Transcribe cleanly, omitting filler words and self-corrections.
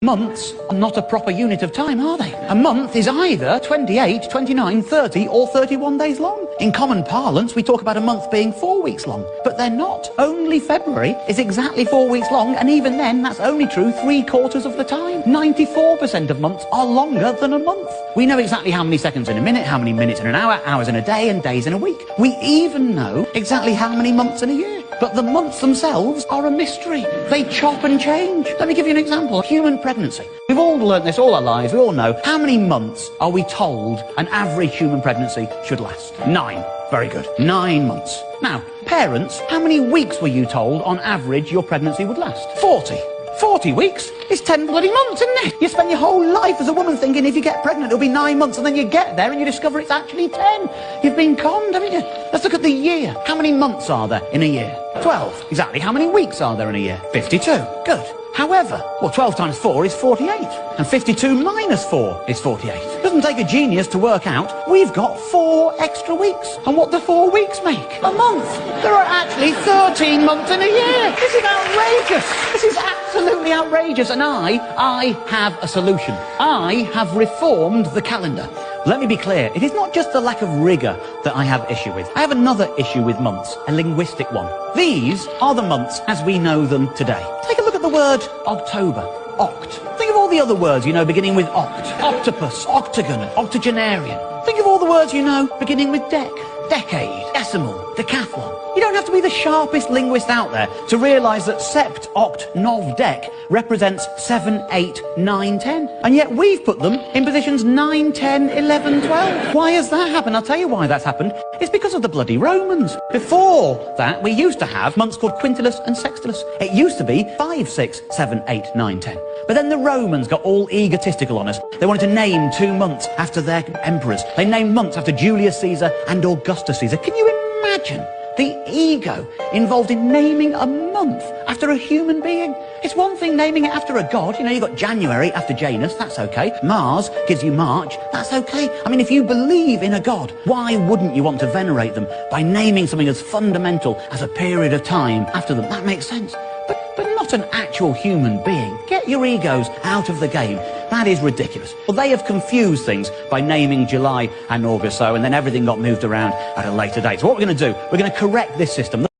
Months are not a proper unit of time, are they? A month is either 28, 29, 30 or 31 days long. In common parlance, we talk about a month being 4 weeks long, but they're not. Only February is exactly 4 weeks long, and even then, that's only true 3/4 of the time. 94% of months are longer than a month. We know exactly how many seconds in a minute, how many minutes in an hour, hours in a day, and days in a week. We even know exactly how many months in a year. But the months themselves are a mystery. They chop and change. Let me give you an example. Human pregnancy. We've all learnt this all our lives. We all know. How many months are we told an average human pregnancy should last? 9. Very good. 9 months. Now, parents, how many weeks were you told on average your pregnancy would last? 40. 40 weeks is 10 bloody months, isn't it? You spend your whole life as a woman thinking if you get pregnant it'll be 9 months, and then you get there and you discover it's actually 10. You've been conned, haven't you? Let's look at the year. How many months are there in a year? 12. Exactly. How many weeks are there in a year? 52. Good. However, well, 12 times 4 is 48, and 52 minus 4 is 48. It doesn't take a genius to work out we've got 4 extra weeks. And what do 4 weeks make? A month. There are actually 13 months in a year. This is outrageous. This is absolutely outrageous, and I have a solution. I have reformed the calendar. Let me be clear, it is not just the lack of rigour that I have issue with. I have another issue with months, a linguistic one. These are the months as we know them today. Take a look at the word October, oct. Think of all the other words you know beginning with oct. Octopus, octagon, octogenarian. Think of all the words you know beginning with dec, decade, decimal, decathlon. You don't have to be the sharpest linguist out there to realise that sept, oct, nov, dec represents 7, 8, 9, 10. And yet we've put them in positions 9, 10, 11, 12. Why has that happened? I'll tell you why that's happened. It's because of the bloody Romans. Before that, we used to have months called quintilis and sextilis. It used to be 5, 6, 7, 8, 9, 10. But then the Romans got all egotistical on us. They wanted to name 2 months after their emperors. They named months after Julius Caesar and Augustus Caesar. Can you imagine the ego involved in naming a month after a human being? It's one thing naming it after a god. You know, you've got January after Janus, that's okay. Mars gives you March, that's okay. I mean, if you believe in a god, why wouldn't you want to venerate them by naming something as fundamental as a period of time after them? That makes sense. But not an actual human being. Get your egos out of the game. That is ridiculous. Well, they have confused things by naming July and August and then everything got moved around at a later date. So what we're going to do, we're going to correct this system.